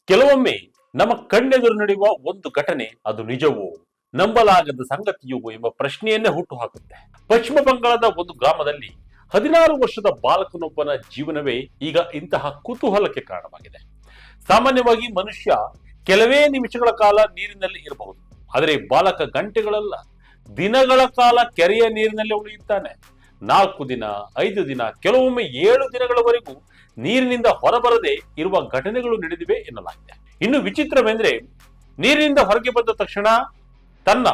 ಕೆಲವೊಮ್ಮೆ ನಮ್ಮ ಕಣ್ಣೆದುರು ನಡೆಯುವ ಒಂದು ಘಟನೆ ಅದು ನಿಜವೋ ನಂಬಲಾಗದ ಸಂಗತಿಯೋ ಎಂಬ ಪ್ರಶ್ನೆಯನ್ನೇ ಹುಟ್ಟು ಹಾಕುತ್ತೆ. ಪಶ್ಚಿಮ ಬಂಗಾಳದ ಒಂದು ಗ್ರಾಮದಲ್ಲಿ 16 ವರ್ಷದ ಬಾಲಕನೊಬ್ಬನ ಜೀವನವೇ ಈಗ ಇಂತಹ ಕುತೂಹಲಕ್ಕೆ ಕಾರಣವಾಗಿದೆ. ಸಾಮಾನ್ಯವಾಗಿ ಮನುಷ್ಯ ಕೆಲವೇ ನಿಮಿಷಗಳ ಕಾಲ ನೀರಿನಲ್ಲಿ ಇರಬಹುದು, ಆದರೆ ಬಾಲಕ ಗಂಟೆಗಳಲ್ಲ, ದಿನಗಳ ಕಾಲ ಕೆರೆಯ ನೀರಿನಲ್ಲಿ ಉಳಿಯುತ್ತಾನೆ. 4 ದಿನ, 5 ದಿನ, ಕೆಲವೊಮ್ಮೆ 7 ದಿನಗಳವರೆಗೂ ನೀರಿನಿಂದ ಹೊರಬರದೆ ಇರುವ ಘಟನೆಗಳು ನಡೆದಿವೆ ಎನ್ನಲಾಗಿದೆ. ಇನ್ನು ವಿಚಿತ್ರವೆಂದ್ರೆ, ನೀರಿನಿಂದ ಹೊರಗೆ ಬಂದ ತಕ್ಷಣ ತನ್ನ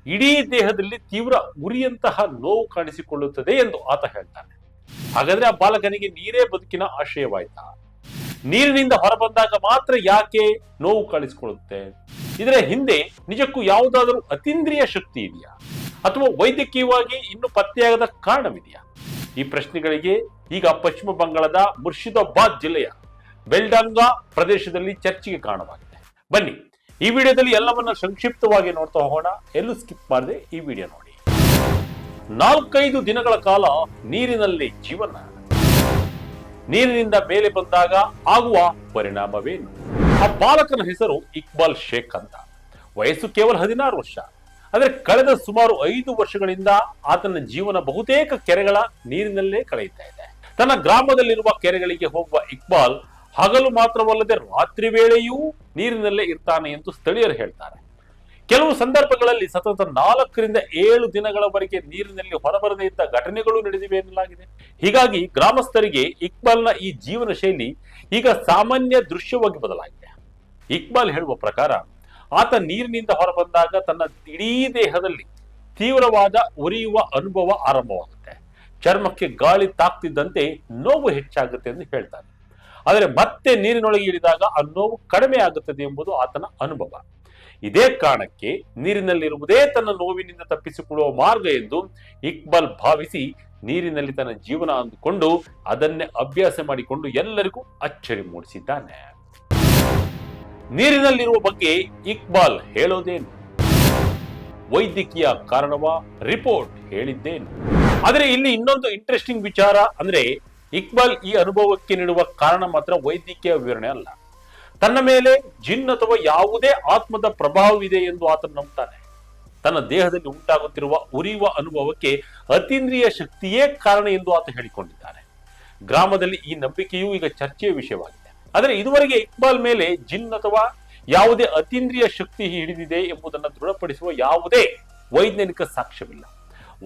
ಇಡೀ ದೇಹದಲ್ಲಿ ತೀವ್ರ ಉರಿಯಂತಹ ನೋವು ಕಾಣಿಸಿಕೊಳ್ಳುತ್ತದೆ ಎಂದು ಆತ ಹೇಳ್ತಾನೆ. ಹಾಗಾದ್ರೆ ಆ ಬಾಲಕನಿಗೆ ನೀರೇ ಬದುಕಿನ ಆಶ್ರಯವಾಯ್ತಾ? ನೀರಿನಿಂದ ಹೊರಬಂದಾಗ ಮಾತ್ರ ಯಾಕೆ ನೋವು ಕಾಣಿಸಿಕೊಳ್ಳುತ್ತೆ? ಇದರ ಹಿಂದೆ ನಿಜಕ್ಕೂ ಯಾವುದಾದರೂ ಅತೀಂದ್ರಿಯ ಶಕ್ತಿ ಇದೆಯಾ, ಅಥವಾ ವೈದ್ಯಕೀಯವಾಗಿ ಇನ್ನೂ ಪತ್ತೆಯಾಗದ ಕಾರಣವಿದೆಯಾ? ಈ ಪ್ರಶ್ನೆಗಳಿಗೆ ಈಗ ಪಶ್ಚಿಮ ಬಂಗಾಳದ ಮುರ್ಷಿದಾಬಾದ್ ಜಿಲ್ಲೆಯ ಬೆಲ್ಡಂಗಾ ಪ್ರದೇಶದಲ್ಲಿ ಚರ್ಚೆಗೆ ಕಾರಣವಾಗಿದೆ. ಬನ್ನಿ ಈ ವಿಡಿಯೋದಲ್ಲಿ ಎಲ್ಲವನ್ನ ಸಂಕ್ಷಿಪ್ತವಾಗಿ ನೋಡ್ತಾ ಹೋಗೋಣ. ಎಲ್ಲೂ ಸ್ಕಿಪ್ ಮಾಡದೆ ಈ ವಿಡಿಯೋ ನೋಡಿ. 4-5 ದಿನಗಳ ಕಾಲ ನೀರಿನಲ್ಲಿ ಜೀವನ, ನೀರಿನಿಂದ ಮೇಲೆ ಬಂದಾಗ ಆಗುವ ಪರಿಣಾಮವೇನು? ಆ ಬಾಲಕನ ಹೆಸರು ಇಕ್ಬಾಲ್ ಶೇಖ್ ಅಂತ. ವಯಸ್ಸು ಕೇವಲ 16 ವರ್ಷ. ಆದರೆ ಕಳೆದ ಸುಮಾರು 5 ವರ್ಷಗಳಿಂದ ಆತನ ಜೀವನ ಬಹುತೇಕ ಕೆರೆಗಳ ನೀರಿನಲ್ಲೇ ಕಳೆಯುತ್ತಾ ಇದೆ. ತನ್ನ ಗ್ರಾಮದಲ್ಲಿರುವ ಕೆರೆಗಳಿಗೆ ಹೋಗುವ ಇಕ್ಬಾಲ್ ಹಗಲು ಮಾತ್ರವಲ್ಲದೆ ರಾತ್ರಿ ವೇಳೆಯೂ ನೀರಿನಲ್ಲೇ ಇರ್ತಾನೆ ಎಂದು ಸ್ಥಳೀಯರು ಹೇಳ್ತಾರೆ. ಕೆಲವು ಸಂದರ್ಭಗಳಲ್ಲಿ ಸತತ 4ರಿಂದ 7 ದಿನಗಳವರೆಗೆ ನೀರಿನಲ್ಲಿ ಹೊರಬರದೇ ಇದ್ದ ಘಟನೆಗಳು ನಡೆದಿವೆ ಎನ್ನಲಾಗಿದೆ. ಹೀಗಾಗಿ ಗ್ರಾಮಸ್ಥರಿಗೆ ಇಕ್ಬಾಲ್ನ ಈ ಜೀವನ ಶೈಲಿ ಈಗ ಸಾಮಾನ್ಯ ದೃಶ್ಯವಾಗಿ ಬದಲಾಗಿದೆ. ಇಕ್ಬಾಲ್ ಹೇಳುವ ಪ್ರಕಾರ ಆತ ನೀರಿನಿಂದ ಹೊರಬಂದಾಗ ತನ್ನ ಇಡೀ ದೇಹದಲ್ಲಿ ತೀವ್ರವಾದ ಉರಿಯುವ ಅನುಭವ ಆರಂಭವಾಗುತ್ತೆ. ಚರ್ಮಕ್ಕೆ ಗಾಳಿ ತಾಕ್ತಿದ್ದಂತೆ ನೋವು ಹೆಚ್ಚಾಗುತ್ತೆ ಎಂದು ಹೇಳ್ತಾನೆ. ಆದರೆ ಮತ್ತೆ ನೀರಿನೊಳಗೆ ಇಳಿದಾಗ ಆ ನೋವು ಕಡಿಮೆ ಆಗುತ್ತದೆ ಎಂಬುದು ಆತನ ಅನುಭವ. ಇದೇ ಕಾರಣಕ್ಕೆ ನೀರಿನಲ್ಲಿರುವುದೇ ತನ್ನ ನೋವಿನಿಂದ ತಪ್ಪಿಸಿಕೊಳ್ಳುವ ಮಾರ್ಗ ಎಂದು ಇಕ್ಬಾಲ್ ಭಾವಿಸಿ ನೀರಿನಲ್ಲಿ ತನ್ನ ಜೀವನ ಅಂದುಕೊಂಡು ಅದನ್ನೇ ಅಭ್ಯಾಸ ಮಾಡಿಕೊಂಡು ಎಲ್ಲರಿಗೂ ಅಚ್ಚರಿ ಮೂಡಿಸಿದ್ದಾನೆ. ನೀರಿನಲ್ಲಿರುವ ಬಗ್ಗೆ ಇಕ್ಬಾಲ್ ಹೇಳೋದೇನು? ವೈದ್ಯಕೀಯ ಕಾರಣವ? ರಿಪೋರ್ಟ್ ಹೇಳಿದ್ದೇನು? ಆದರೆ ಇಲ್ಲಿ ಇನ್ನೊಂದು ಇಂಟ್ರೆಸ್ಟಿಂಗ್ ವಿಚಾರ ಅಂದ್ರೆ, ಇಕ್ಬಾಲ್ ಈ ಅನುಭವಕ್ಕೆ ನೀಡುವ ಕಾರಣ ಮಾತ್ರ ವೈದ್ಯಕೀಯ ವಿವರಣೆ ಅಲ್ಲ. ತನ್ನ ಮೇಲೆ ಜಿನ್ ಅಥವಾ ಯಾವುದೇ ಆತ್ಮದ ಪ್ರಭಾವವಿದೆ ಎಂದು ಆತ ನಂಬುತ್ತಾನೆ. ತನ್ನ ದೇಹದಲ್ಲಿ ಉಂಟಾಗುತ್ತಿರುವ ಉರಿಯುವ ಅನುಭವಕ್ಕೆ ಅತೀಂದ್ರಿಯ ಶಕ್ತಿಯೇ ಕಾರಣ ಎಂದು ಆತ ಹೇಳಿಕೊಂಡಿದ್ದಾನೆ. ಗ್ರಾಮದಲ್ಲಿ ಈ ನಂಬಿಕೆಯೂ ಈಗ ಚರ್ಚೆಯ ವಿಷಯವಾಗಿದೆ. ಆದರೆ ಇದುವರೆಗೆ ಇಕ್ಬಾಲ್ ಮೇಲೆ ಜಿನ್ ಅಥವಾ ಯಾವುದೇ ಅತೀಂದ್ರಿಯ ಶಕ್ತಿ ಹಿಡಿದಿದೆ ಎಂಬುದನ್ನು ದೃಢಪಡಿಸುವ ಯಾವುದೇ ವೈಜ್ಞಾನಿಕ ಸಾಕ್ಷ್ಯವಿಲ್ಲ.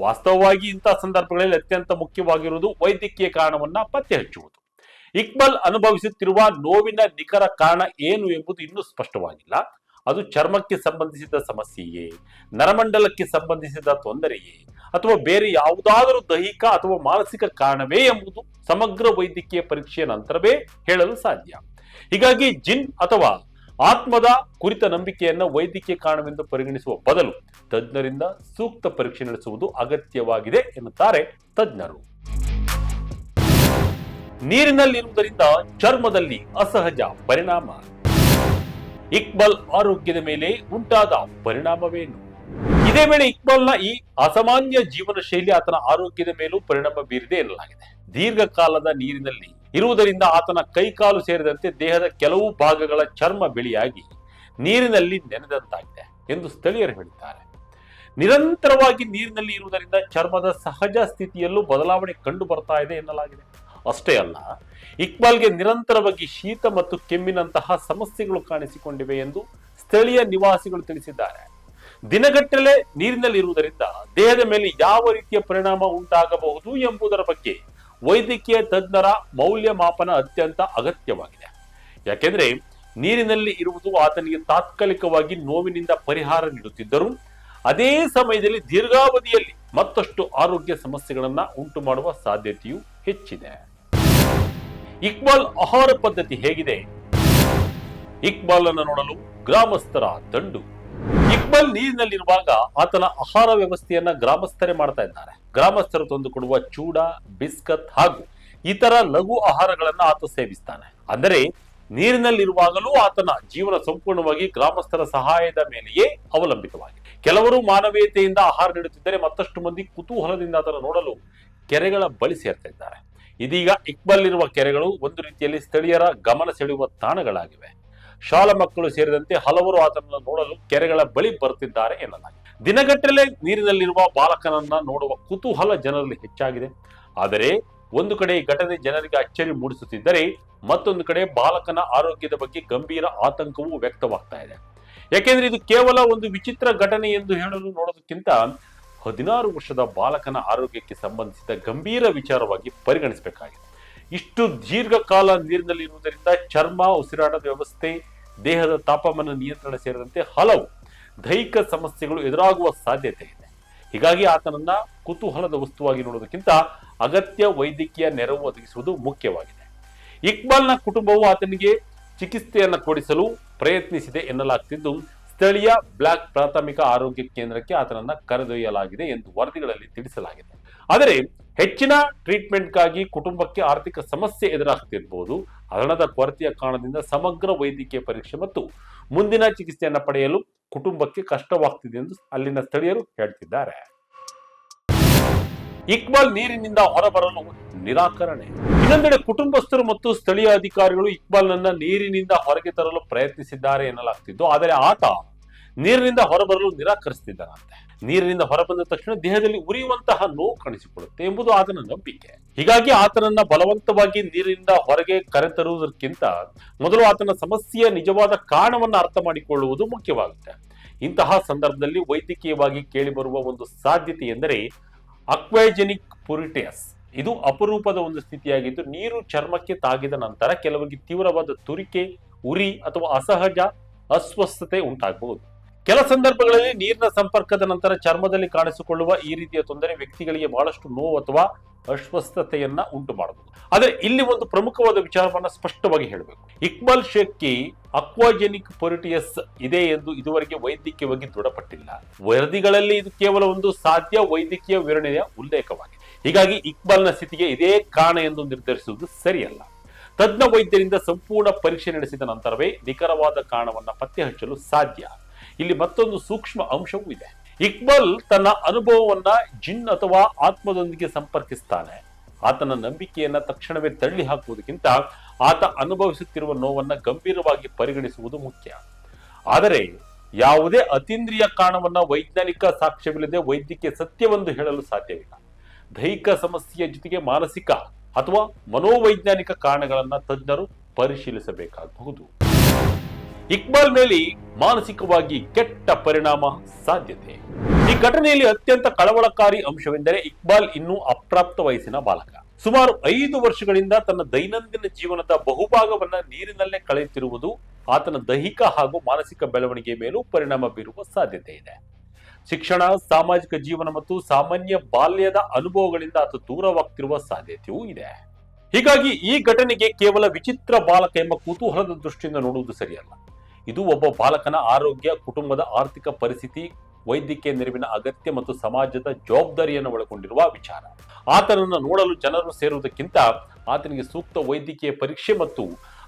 ವಾಸ್ತವವಾಗಿ ಇಂತಹ ಸಂದರ್ಭಗಳಲ್ಲಿ ಅತ್ಯಂತ ಮುಖ್ಯವಾಗಿರುವುದು ವೈದ್ಯಕೀಯ ಕಾರಣವನ್ನ ಪತ್ತೆ ಹಚ್ಚುವುದು. ಇಕ್ಬಾಲ್ ಅನುಭವಿಸುತ್ತಿರುವ ನೋವಿನ ನಿಖರ ಕಾರಣ ಏನು ಎಂಬುದು ಇನ್ನೂ ಸ್ಪಷ್ಟವಾಗಿಲ್ಲ. ಅದು ಚರ್ಮಕ್ಕೆ ಸಂಬಂಧಿಸಿದ ಸಮಸ್ಯೆಯೇ, ನರಮಂಡಲಕ್ಕೆ ಸಂಬಂಧಿಸಿದ ತೊಂದರೆಯೇ, ಅಥವಾ ಬೇರೆ ಯಾವುದಾದರೂ ದೈಹಿಕ ಅಥವಾ ಮಾನಸಿಕ ಕಾರಣವೇ ಎಂಬುದು ಸಮಗ್ರ ವೈದ್ಯಕೀಯ ಪರೀಕ್ಷೆಯ ನಂತರವೇ ಹೇಳಲು ಸಾಧ್ಯ. ಹೀಗಾಗಿ ಜಿನ್ ಅಥವಾ ಆತ್ಮದ ಕುರಿತ ನಂಬಿಕೆಯನ್ನ ವೈದ್ಯಕೀಯ ಕಾರಣವೆಂದು ಪರಿಗಣಿಸುವ ಬದಲು ತಜ್ಞರಿಂದ ಸೂಕ್ತ ಪರೀಕ್ಷೆ ನಡೆಸುವುದು ಅಗತ್ಯವಾಗಿದೆ ಎನ್ನುತ್ತಾರೆ ತಜ್ಞರು. ನೀರಿನಲ್ಲಿರುವುದರಿಂದ ಚರ್ಮದಲ್ಲಿ ಅಸಹಜ ಪರಿಣಾಮ. ಇಕ್ಬಾಲ್ ಆರೋಗ್ಯದ ಮೇಲೆ ಉಂಟಾದ ಪರಿಣಾಮವೇನು? ಇದೇ ವೇಳೆ ಇಕ್ಬಾಲ್ನ ಈ ಅಸಾಮಾನ್ಯ ಜೀವನ ಶೈಲಿ ಆತನ ಆರೋಗ್ಯದ ಮೇಲೂ ಪರಿಣಾಮ ಬೀರಿದೆ ಎನ್ನಲಾಗಿದೆ. ದೀರ್ಘಕಾಲದ ನೀರಿನಲ್ಲಿ ಇರುವುದರಿಂದ ಆತನ ಕೈಕಾಲು ಸೇರಿದಂತೆ ದೇಹದ ಕೆಲವು ಭಾಗಗಳ ಚರ್ಮ ಬಿಳಿಯಾಗಿ ನೀರಿನಲ್ಲಿ ನೆನೆದಂತಾಗಿದೆ ಎಂದು ಸ್ಥಳೀಯರು ಹೇಳಿದ್ದಾರೆ. ನಿರಂತರವಾಗಿ ನೀರಿನಲ್ಲಿ ಇರುವುದರಿಂದ ಚರ್ಮದ ಸಹಜ ಸ್ಥಿತಿಯಲ್ಲೂ ಬದಲಾವಣೆ ಕಂಡು ಬರ್ತಾ ಇದೆ ಎನ್ನಲಾಗಿದೆ. ಅಷ್ಟೇ ಅಲ್ಲ, ಇಕ್ಬಾಲ್ಗೆ ನಿರಂತರವಾಗಿ ಶೀತ ಮತ್ತು ಕೆಮ್ಮಿನಂತಹ ಸಮಸ್ಯೆಗಳು ಕಾಣಿಸಿಕೊಂಡಿವೆ ಎಂದು ಸ್ಥಳೀಯ ನಿವಾಸಿಗಳು ತಿಳಿಸಿದ್ದಾರೆ. ದಿನಗಟ್ಟಲೆ ನೀರಿನಲ್ಲಿ ಇರುವುದರಿಂದ ದೇಹದ ಮೇಲೆ ಯಾವ ರೀತಿಯ ಪರಿಣಾಮ ಉಂಟಾಗಬಹುದು ಎಂಬುದರ ಬಗ್ಗೆ ವೈದ್ಯಕೀಯ ತಜ್ಞರ ಮೌಲ್ಯಮಾಪನ ಅತ್ಯಂತ ಅಗತ್ಯವಾಗಿದೆ. ಯಾಕೆಂದ್ರೆ ನೀರಿನಲ್ಲಿ ಇರುವುದು ಆತನಿಗೆ ತಾತ್ಕಾಲಿಕವಾಗಿ ನೋವಿನಿಂದ ಪರಿಹಾರ ನೀಡುತ್ತಿದ್ದರೂ ಅದೇ ಸಮಯದಲ್ಲಿ ದೀರ್ಘಾವಧಿಯಲ್ಲಿ ಮತ್ತಷ್ಟು ಆರೋಗ್ಯ ಸಮಸ್ಯೆಗಳನ್ನ ಉಂಟು ಮಾಡುವ ಸಾಧ್ಯತೆಯೂ ಹೆಚ್ಚಿದೆ. ಇಕ್ಬಾಲ್ ಆಹಾರ ಪದ್ಧತಿ ಹೇಗಿದೆ? ಇಕ್ಬಾಲ್ ಅನ್ನು ನೋಡಲು ಗ್ರಾಮಸ್ಥರ ದಂಡು. ಇಕ್ಬಾಲ್ ನೀರಿನಲ್ಲಿರುವಾಗ ಆತನ ಆಹಾರ ವ್ಯವಸ್ಥೆಯನ್ನ ಗ್ರಾಮಸ್ಥರೇ ಮಾಡ್ತಾ ಇದ್ದಾರೆ. ಗ್ರಾಮಸ್ಥರು ತಂದುಕೊಡುವ ಚೂಡ, ಬಿಸ್ಕತ್ ಹಾಗೂ ಇತರ ಲಘು ಆಹಾರಗಳನ್ನ ಆತ ಸೇವಿಸ್ತಾನೆ. ಅಂದರೆ ನೀರಿನಲ್ಲಿರುವಾಗಲೂ ಆತನ ಜೀವನ ಸಂಪೂರ್ಣವಾಗಿ ಗ್ರಾಮಸ್ಥರ ಸಹಾಯದ ಮೇಲೆಯೇ ಅವಲಂಬಿತವಾಗಿದೆ. ಕೆಲವರು ಮಾನವೀಯತೆಯಿಂದ ಆಹಾರ ನೀಡುತ್ತಿದ್ದರೆ ಮತ್ತಷ್ಟು ಮಂದಿ ಕುತೂಹಲದಿಂದ ಅದನ್ನು ನೋಡಲು ಕೆರೆಗಳ ಬಳಿ ಸೇರ್ತಾ ಇದ್ದಾರೆ. ಇದೀಗ ಇಕ್ಬಾಲ್ ಇರುವ ಕೆರೆಗಳು ಒಂದು ರೀತಿಯಲ್ಲಿ ಸ್ಥಳೀಯರ ಗಮನ ಸೆಳೆಯುವ ತಾಣಗಳಾಗಿವೆ. ಶಾಲಾ ಮಕ್ಕಳು ಸೇರಿದಂತೆ ಹಲವರು ಆತನನ್ನು ನೋಡಲು ಕೆರೆಗಳ ಬಳಿ ಬರುತ್ತಿದ್ದಾರೆ ಎನ್ನಲಾಗಿದೆ. ದಿನಗಟ್ಟಲೆ ನೀರಿನಲ್ಲಿರುವ ಬಾಲಕನನ್ನ ನೋಡುವ ಕುತೂಹಲ ಜನರಲ್ಲಿ ಹೆಚ್ಚಾಗಿದೆ. ಆದರೆ ಒಂದು ಕಡೆ ಈ ಘಟನೆ ಜನರಿಗೆ ಅಚ್ಚರಿ ಮೂಡಿಸುತ್ತಿದ್ದರೆ ಮತ್ತೊಂದು ಕಡೆ ಬಾಲಕನ ಆರೋಗ್ಯದ ಬಗ್ಗೆ ಗಂಭೀರ ಆತಂಕವೂ ವ್ಯಕ್ತವಾಗ್ತಾ ಇದೆ. ಯಾಕೆಂದ್ರೆ ಇದು ಕೇವಲ ಒಂದು ವಿಚಿತ್ರ ಘಟನೆ ಎಂದು ಹೇಳಲು ನೋಡೋದಕ್ಕಿಂತ 16 ವರ್ಷದ ಬಾಲಕನ ಆರೋಗ್ಯಕ್ಕೆ ಸಂಬಂಧಿಸಿದ ಗಂಭೀರ ವಿಚಾರವಾಗಿ ಪರಿಗಣಿಸಬೇಕಾಗಿದೆ. ಇಷ್ಟು ದೀರ್ಘಕಾಲ ನೀರಿನಲ್ಲಿ ಇರುವುದರಿಂದ ಚರ್ಮ, ಉಸಿರಾಟದ ವ್ಯವಸ್ಥೆ, ದೇಹದ ತಾಪಮಾನ ನಿಯಂತ್ರಣ ಸೇರಿದಂತೆ ಹಲವು ದೈಹಿಕ ಸಮಸ್ಯೆಗಳು ಎದುರಾಗುವ ಸಾಧ್ಯತೆ ಇದೆ. ಹೀಗಾಗಿ ಆತನನ್ನ ಕುತೂಹಲದ ವಸ್ತುವಾಗಿ ನೋಡೋದಕ್ಕಿಂತ ಅಗತ್ಯ ವೈದ್ಯಕೀಯ ನೆರವು ಒದಗಿಸುವುದು ಮುಖ್ಯವಾಗಿದೆ. ಇಕ್ಬಾಲ್ನ ಕುಟುಂಬವು ಆತನಿಗೆ ಚಿಕಿತ್ಸೆಯನ್ನು ಕೊಡಿಸಲು ಪ್ರಯತ್ನಿಸಿದೆ ಎನ್ನಲಾಗ್ತಿದ್ದು, ಸ್ಥಳೀಯ ಬ್ಲಾಕ್ ಪ್ರಾಥಮಿಕ ಆರೋಗ್ಯ ಕೇಂದ್ರಕ್ಕೆ ಆತನನ್ನ ಕರೆದೊಯ್ಯಲಾಗಿದೆ ಎಂದು ವರದಿಗಳಲ್ಲಿ ತಿಳಿಸಲಾಗಿದೆ. ಆದರೆ ಹೆಚ್ಚಿನ ಟ್ರೀಟ್ಮೆಂಟ್ಗಾಗಿ ಕುಟುಂಬಕ್ಕೆ ಆರ್ಥಿಕ ಸಮಸ್ಯೆ ಎದುರಾಗ್ತಿರ್ಬೋದು. ಹಣದ ಕೊರತೆಯ ಕಾರಣದಿಂದ ಸಮಗ್ರ ವೈದ್ಯಕೀಯ ಪರೀಕ್ಷೆ ಮತ್ತು ಮುಂದಿನ ಚಿಕಿತ್ಸೆಯನ್ನು ಪಡೆಯಲು ಕುಟುಂಬಕ್ಕೆ ಕಷ್ಟವಾಗ್ತಿದೆ ಎಂದು ಅಲ್ಲಿನ ಸ್ಥಳೀಯರು ಹೇಳ್ತಿದ್ದಾರೆ. ಇಕ್ಬಾಲ್ ನೀರಿನಿಂದ ಹೊರಬರಲು ನಿರಾಕರಣೆ. ಇನ್ನೊಂದೆಡೆ ಕುಟುಂಬಸ್ಥರು ಮತ್ತು ಸ್ಥಳೀಯ ಅಧಿಕಾರಿಗಳು ಇಕ್ಬಾಲ್ನನ್ನ ನೀರಿನಿಂದ ಹೊರಗೆ ತರಲು ಪ್ರಯತ್ನಿಸಿದ್ದಾರೆ ಎನ್ನಲಾಗ್ತಿದ್ದು, ಆದರೆ ಆತ ನೀರಿನಿಂದ ಹೊರಬರಲು ನಿರಾಕರಿಸುತ್ತಿದ್ದಾರಂತೆ. ನೀರಿನಿಂದ ಹೊರಬಂದ ತಕ್ಷಣ ದೇಹದಲ್ಲಿ ಉರಿಯುವಂತಹ ನೋವು ಕಾಣಿಸಿಕೊಳ್ಳುತ್ತೆ ಎಂಬುದು ಆತನ ನಂಬಿಕೆ. ಹೀಗಾಗಿ ಆತನನ್ನ ಬಲವಂತವಾಗಿ ನೀರಿನಿಂದ ಹೊರಗೆ ಕರೆತರುವುದಕ್ಕಿಂತ ಮೊದಲು ಆತನ ಸಮಸ್ಯೆಯ ನಿಜವಾದ ಕಾರಣವನ್ನು ಅರ್ಥ ಮಾಡಿಕೊಳ್ಳುವುದು ಮುಖ್ಯವಾಗುತ್ತೆ. ಇಂತಹ ಸಂದರ್ಭದಲ್ಲಿ ವೈದ್ಯಕೀಯವಾಗಿ ಕೇಳಿಬರುವ ಒಂದು ಸಾಧ್ಯತೆ ಎಂದರೆ ಅಕ್ವೈಜೆನಿಕ್ ಪುರಿಟಿಯಸ್. ಇದು ಅಪರೂಪದ ಒಂದು ಸ್ಥಿತಿಯಾಗಿದ್ದು, ನೀರು ಚರ್ಮಕ್ಕೆ ತಾಗಿದ ನಂತರ ಕೆಲವರಿಗೆ ತೀವ್ರವಾದ ತುರಿಕೆ, ಉರಿ ಅಥವಾ ಅಸಹಜ ಅಸ್ವಸ್ಥತೆ ಉಂಟಾಗಬಹುದು. ಕೆಲ ಸಂದರ್ಭಗಳಲ್ಲಿ ನೀರಿನ ಸಂಪರ್ಕದ ನಂತರ ಚರ್ಮದಲ್ಲಿ ಕಾಣಿಸಿಕೊಳ್ಳುವ ಈ ರೀತಿಯ ತೊಂದರೆ ವ್ಯಕ್ತಿಗಳಿಗೆ ಬಹಳಷ್ಟು ನೋವು ಅಥವಾ ಅಸ್ವಸ್ಥತೆಯನ್ನ ಉಂಟು ಮಾಡಬಹುದು. ಆದರೆ ಇಲ್ಲಿ ಒಂದು ಪ್ರಮುಖವಾದ ವಿಚಾರವನ್ನ ಸ್ಪಷ್ಟವಾಗಿ ಹೇಳಬೇಕು. ಇಕ್ಬಾಲ್ ಶೇಖ್ಗೆ ಅಕ್ವಾಜೆನಿಕ್ ಪೊರಿಟಿಯಸ್ ಇದೆ ಎಂದು ಇದುವರೆಗೆ ವೈದ್ಯಕೀಯವಾಗಿ ದೃಢಪಟ್ಟಿಲ್ಲ. ವರದಿಗಳಲ್ಲಿ ಇದು ಕೇವಲ ಒಂದು ಸಾಧ್ಯ ವೈದ್ಯಕೀಯ ವಿವರಣೆಯ ಉಲ್ಲೇಖವಾಗಿದೆ. ಹೀಗಾಗಿ ಇಕ್ಬಾಲ್ನ ಸ್ಥಿತಿಗೆ ಇದೇ ಕಾರಣ ಎಂದು ನಿರ್ಧರಿಸುವುದು ಸರಿಯಲ್ಲ. ತಜ್ಞ ವೈದ್ಯರಿಂದ ಸಂಪೂರ್ಣ ಪರೀಕ್ಷೆ ನಡೆಸಿದ ನಂತರವೇ ನಿಖರವಾದ ಕಾರಣವನ್ನ ಪತ್ತೆ ಹಚ್ಚಲು ಸಾಧ್ಯ. ಇಲ್ಲಿ ಮತ್ತೊಂದು ಸೂಕ್ಷ್ಮ ಅಂಶವೂ ಇದೆ. ಇಕ್ಬಾಲ್ ತನ್ನ ಅನುಭವವನ್ನ ಜಿನ್ ಅಥವಾ ಆತ್ಮದೊಂದಿಗೆ ಸಂಪರ್ಕಿಸ್ತಾನೆ. ಆತನ ನಂಬಿಕೆಯನ್ನ ತಕ್ಷಣವೇ ತಳ್ಳಿ ಹಾಕುವುದಕ್ಕಿಂತ ಆತ ಅನುಭವಿಸುತ್ತಿರುವ ನೋವನ್ನ ಗಂಭೀರವಾಗಿ ಪರಿಗಣಿಸುವುದು ಮುಖ್ಯ. ಆದರೆ ಯಾವುದೇ ಅತೀಂದ್ರಿಯ ಕಾರಣವನ್ನ ವೈಜ್ಞಾನಿಕ ಸಾಕ್ಷ್ಯವಿಲ್ಲದೆ ವೈದ್ಯಕೀಯ ಸತ್ಯವೆಂದು ಹೇಳಲು ಸಾಧ್ಯವಿಲ್ಲ. ದೈಹಿಕ ಸಮಸ್ಯೆಯ ಜೊತೆಗೆ ಮಾನಸಿಕ ಅಥವಾ ಮನೋವೈಜ್ಞಾನಿಕ ಕಾರಣಗಳನ್ನ ತಜ್ಞರು ಪರಿಶೀಲಿಸಬೇಕಾಗಬಹುದು. ಇಕ್ಬಾಲ್ ಮೇಲೆ ಮಾನಸಿಕವಾಗಿ ಕೆಟ್ಟ ಪರಿಣಾಮ ಸಾಧ್ಯತೆ. ಈ ಘಟನೆಯಲ್ಲಿ ಅತ್ಯಂತ ಕಳವಳಕಾರಿ ಅಂಶವೆಂದರೆ ಇಕ್ಬಾಲ್ ಇನ್ನೂ ಅಪ್ರಾಪ್ತ ವಯಸ್ಸಿನ ಬಾಲಕ. ಸುಮಾರು 5 ವರ್ಷಗಳಿಂದ ತನ್ನ ದೈನಂದಿನ ಜೀವನದ ಬಹುಭಾಗವನ್ನ ನೀರಿನಲ್ಲೇ ಕಳೆಯುತ್ತಿರುವುದು ಆತನ ದೈಹಿಕ ಹಾಗೂ ಮಾನಸಿಕ ಬೆಳವಣಿಗೆ ಮೇಲೂ ಪರಿಣಾಮ ಬೀರುವ ಸಾಧ್ಯತೆ ಇದೆ. ಶಿಕ್ಷಣ, ಸಾಮಾಜಿಕ ಜೀವನ ಮತ್ತು ಸಾಮಾನ್ಯ ಬಾಲ್ಯದ ಅನುಭವಗಳಿಂದ ಆತ ದೂರವಾಗ್ತಿರುವ ಸಾಧ್ಯತೆಯೂ ಇದೆ. ಹೀಗಾಗಿ ಈ ಘಟನೆಗೆ ಕೇವಲ ವಿಚಿತ್ರ ಬಾಲಕ ಎಂಬ ಕುತೂಹಲದ ದೃಷ್ಟಿಯಿಂದ ನೋಡುವುದು ಸರಿಯಲ್ಲ. ಇದು ಒಬ್ಬ ಬಾಲಕನ ಆರೋಗ್ಯ, ಕುಟುಂಬದ ಆರ್ಥಿಕ ಪರಿಸ್ಥಿತಿ, ವೈದ್ಯಕೀಯ ನೆರವಿನ ಅಗತ್ಯ ಮತ್ತು ಸಮಾಜದ ಜವಾಬ್ದಾರಿಯನ್ನು ಒಳಗೊಂಡಿರುವ ವಿಚಾರ. ಆತನನ್ನು ನೋಡಲು ಜನರು ಸೇರುವುದಕ್ಕಿಂತ ಆತನಿಗೆ ಸೂಕ್ತ ವೈದ್ಯಕೀಯ ಪರೀಕ್ಷೆ ಮತ್ತು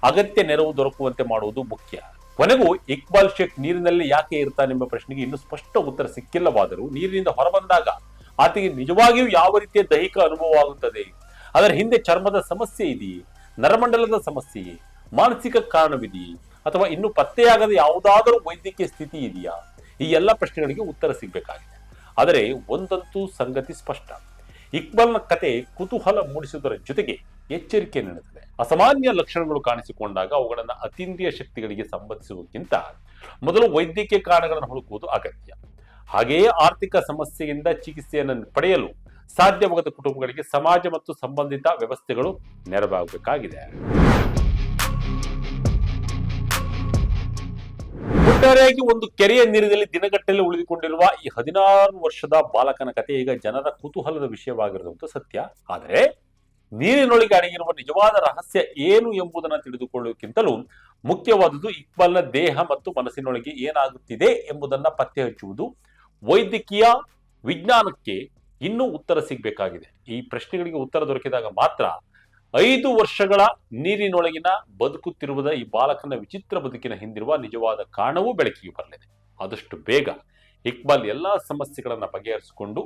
ಅಗತ್ಯ ನೆರವು ದೊರಕುವಂತೆ ಮಾಡುವುದು ಮುಖ್ಯ. ಕೊನೆಗೂ ಇಕ್ಬಾಲ್ ಶೇಖ್ ನೀರಿನಲ್ಲಿ ಯಾಕೆ ಇರ್ತಾನೆಂಬ ಪ್ರಶ್ನೆಗೆ ಇನ್ನೂ ಸ್ಪಷ್ಟ ಉತ್ತರ ಸಿಕ್ಕಿಲ್ಲವಾದರೂ ನೀರಿನಿಂದ ಹೊರಬಂದಾಗ ಆತನಿಗೆ ನಿಜವಾಗಿಯೂ ಯಾವ ರೀತಿಯ ದೈಹಿಕ ಅನುಭವ ಆಗುತ್ತದೆ, ಅದರ ಹಿಂದೆ ಚರ್ಮದ ಸಮಸ್ಯೆ ಇದೆಯೇ, ನರಮಂಡಲದ ಸಮಸ್ಯೆಯೇ, ಮಾನಸಿಕ ಕಾರಣವಿದೆಯೇ ಅಥವಾ ಇನ್ನು ಪತ್ತೆಯಾಗದ ಯಾವುದಾದರೂ ವೈದ್ಯಕೀಯ ಸ್ಥಿತಿ ಇದೆಯಾ, ಈ ಎಲ್ಲ ಪ್ರಶ್ನೆಗಳಿಗೆ ಉತ್ತರ ಸಿಗಬೇಕಾಗಿದೆ. ಆದರೆ ಒಂದಂತೂ ಸಂಗತಿ ಸ್ಪಷ್ಟ, ಇಕ್ಬಾಲ್ನ ಕತೆ ಕುತೂಹಲ ಮೂಡಿಸುವುದರ ಜೊತೆಗೆ ಎಚ್ಚರಿಕೆ ನೀಡುತ್ತದೆ. ಅಸಾಮಾನ್ಯ ಲಕ್ಷಣಗಳು ಕಾಣಿಸಿಕೊಂಡಾಗ ಅವುಗಳನ್ನು ಅತೀಂದ್ರಿಯ ಶಕ್ತಿಗಳಿಗೆ ಸಂಬಂಧಿಸುವುದಕ್ಕಿಂತ ಮೊದಲು ವೈದ್ಯಕೀಯ ಕಾರಣಗಳನ್ನು ಹುಡುಕುವುದು ಅಗತ್ಯ. ಹಾಗೆಯೇ ಆರ್ಥಿಕ ಸಮಸ್ಯೆಯಿಂದ ಚಿಕಿತ್ಸೆಯನ್ನು ಪಡೆಯಲು ಸಾಧ್ಯವಾಗದ ಕುಟುಂಬಗಳಿಗೆ ಸಮಾಜ ಮತ್ತು ಸಂಬಂಧಿತ ವ್ಯವಸ್ಥೆಗಳು ನೆರವಾಗಬೇಕಾಗಿದೆ. ಒಟ್ಟಾರೆಯಾಗಿ ಒಂದು ಕೆರೆಯ ನೀರಿನಲ್ಲಿ ದಿನಗಟ್ಟಲೆ ಉಳಿದುಕೊಂಡಿರುವ ಈ 16 ವರ್ಷದ ಬಾಲಕನ ಕಥೆ ಈಗ ಜನರ ಕುತೂಹಲದ ವಿಷಯವಾಗಿರುವುದು ಸತ್ಯ. ಆದರೆ ನೀರಿನೊಳಗೆ ಅಡಗಿರುವ ನಿಜವಾದ ರಹಸ್ಯ ಏನು ಎಂಬುದನ್ನು ತಿಳಿದುಕೊಳ್ಳುವುದಕ್ಕಿಂತಲೂ ಮುಖ್ಯವಾದುದು ಇಕ್ಬಾಲ್ನ ದೇಹ ಮತ್ತು ಮನಸ್ಸಿನೊಳಗೆ ಏನಾಗುತ್ತಿದೆ ಎಂಬುದನ್ನ ಪತ್ತೆ ಹಚ್ಚುವುದು. ವೈದ್ಯಕೀಯ ವಿಜ್ಞಾನಕ್ಕೆ ಇನ್ನೂ ಉತ್ತರ ಸಿಗಬೇಕಾಗಿದೆ. ಈ ಪ್ರಶ್ನೆಗಳಿಗೆ ಉತ್ತರ ದೊರಕಿದಾಗ ಮಾತ್ರ 5 ವರ್ಷಗಳ ನೀರಿನೊಳಗಿನ ಬದುಕುತ್ತಿರುವುದ ಈ ಬಾಲಕನ ವಿಚಿತ್ರ ಬದುಕಿನ ಹಿಂದಿರುವ ನಿಜವಾದ ಕಾರಣವೂ ಬೆಳಕಿಗೆ ಬರಲಿದೆ. ಆದಷ್ಟು ಬೇಗ ಇಕ್ಬಾಲ್ ಎಲ್ಲಾ ಸಮಸ್ಯೆಗಳನ್ನ ಬಗೆಹರಿಸಿಕೊಂಡು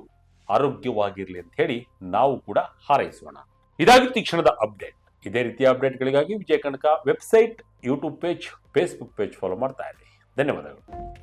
ಆರೋಗ್ಯವಾಗಿರಲಿ ಅಂತ ಹೇಳಿ ನಾವು ಕೂಡ ಹಾರೈಸೋಣ. ಇದಾಗಿತ್ತು ಈ ಕ್ಷಣದ ಅಪ್ಡೇಟ್. ಇದೇ ರೀತಿಯ ಅಪ್ಡೇಟ್ಗಳಿಗಾಗಿ Vijaya Kanaka website YouTube page, Facebook page follow ಮಾಡ್ತಾ ಇರಿ. ಧನ್ಯವಾದಗಳು.